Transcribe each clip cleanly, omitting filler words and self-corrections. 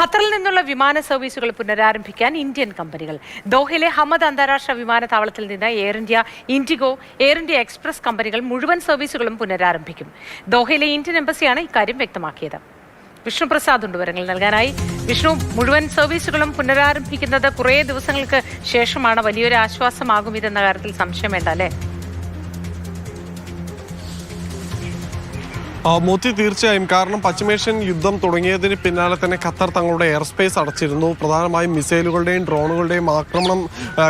ഖത്തറിൽ നിന്നുള്ള വിമാന സർവീസുകൾ പുനരാരംഭിക്കാൻ ഇന്ത്യൻ കമ്പനികൾ. ദോഹയിലെ ഹമദ് അന്താരാഷ്ട്ര വിമാനത്താവളത്തിൽ നിന്ന് air India, IndiGo, air India express കമ്പനികൾ മുഴുവൻ സർവീസുകളും പുനരാരംഭിക്കും. ദോഹയിലെ ഇന്ത്യൻ എംബസിയാണ് ഇക്കാര്യം വ്യക്തമാക്കിയത്. വിഷ്ണു പ്രസാദ് ഉണ്ട് വിവരങ്ങൾ നൽകാനായി. വിഷ്ണു, മുഴുവൻ സർവീസുകളും പുനരാരംഭിക്കുന്നത് കുറേ ദിവസങ്ങൾക്ക് ശേഷമാണ്. വലിയൊരു ആശ്വാസമാകും ഇതെന്ന കാര്യത്തിൽ സംശയം വേണ്ട അല്ലേ? മോത്തി, തീർച്ചയായും. കാരണം പശ്ചിമേഷ്യൻ യുദ്ധം തുടങ്ങിയതിന് പിന്നാലെ തന്നെ ഖത്തർ തങ്ങളുടെ എയർ സ്പേസ് അടച്ചിരുന്നു. പ്രധാനമായും മിസൈലുകളുടെയും ഡ്രോണുകളുടെയും ആക്രമണം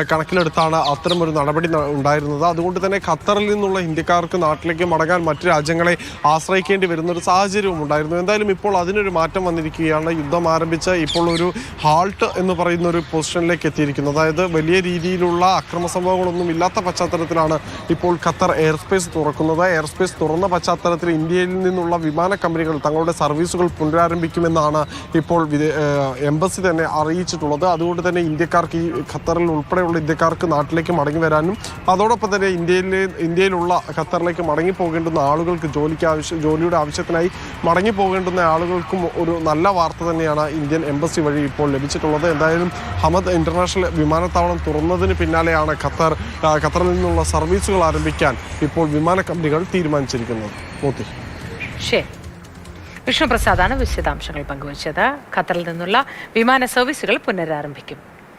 കണക്കിലെടുത്താണ് അത്തരമൊരു നടപടി ഉണ്ടായിരുന്നത്. അതുകൊണ്ട് തന്നെ ഖത്തറിൽ നിന്നുള്ള ഇന്ത്യക്കാർക്ക് നാട്ടിലേക്ക് മടങ്ങാൻ മറ്റു രാജ്യങ്ങളെ ആശ്രയിക്കേണ്ടി വരുന്നൊരു സാഹചര്യവും ഉണ്ടായിരുന്നു. എന്തായാലും ഇപ്പോൾ അതിനൊരു മാറ്റം വന്നിരിക്കുകയാണ്. യുദ്ധം ആരംഭിച്ച് ഇപ്പോൾ ഒരു ഹാൾട്ട് എന്ന് പറയുന്ന ഒരു പൊസിഷനിലേക്ക് എത്തിയിരിക്കുന്നത്. അതായത് വലിയ രീതിയിലുള്ള അക്രമ സംഭവങ്ങളൊന്നും ഇല്ലാത്ത പശ്ചാത്തലത്തിലാണ് ഇപ്പോൾ ഖത്തർ എയർ സ്പേസ് തുറക്കുന്നത്. എയർ സ്പേസ് തുറന്ന പശ്ചാത്തലത്തിൽ ഇന്ത്യയിൽ നിന്നുള്ള വിമാന കമ്പനികൾ തങ്ങളുടെ സർവീസുകൾ പുനരാരംഭിക്കുമെന്നാണ് ഇപ്പോൾ എംബസി തന്നെ അറിയിച്ചിട്ടുള്ളത്. അതുകൊണ്ട് തന്നെ ഇന്ത്യക്കാർക്ക്, ഈ ഖത്തറിൽ ഉൾപ്പെടെയുള്ള ഇന്ത്യക്കാർക്ക് നാട്ടിലേക്ക് മടങ്ങി വരാനും അതോടൊപ്പം തന്നെ ഇന്ത്യയിലുള്ള ഖത്തറിലേക്ക് മടങ്ങി പോകേണ്ടുന്ന ആളുകൾക്ക് ജോലിയുടെ ആവശ്യത്തിനായി മടങ്ങി പോകേണ്ടുന്ന ആളുകൾക്കും ഒരു നല്ല വാർത്ത തന്നെയാണ് ഇന്ത്യൻ എംബസി വഴി ഇപ്പോൾ ലഭിച്ചിട്ടുള്ളത്. എന്തായാലും ഹമദ് ഇന്റർനാഷണൽ വിമാനത്താവളം തുറന്നതിന് പിന്നാലെയാണ് ഖത്തറിൽ നിന്നുള്ള സർവീസുകൾ ആരംഭിക്കാൻ ഇപ്പോൾ വിമാന കമ്പനികൾ തീരുമാനിച്ചിരിക്കുന്നത്. മോത്തി. ശരി, വിഷ്ണു പ്രസാദാണ് വിശദാംശങ്ങൾ പങ്കുവച്ചത്. ഖത്തറിൽ നിന്നുള്ള വിമാന സർവീസുകൾ പുനരാരംഭിക്കും.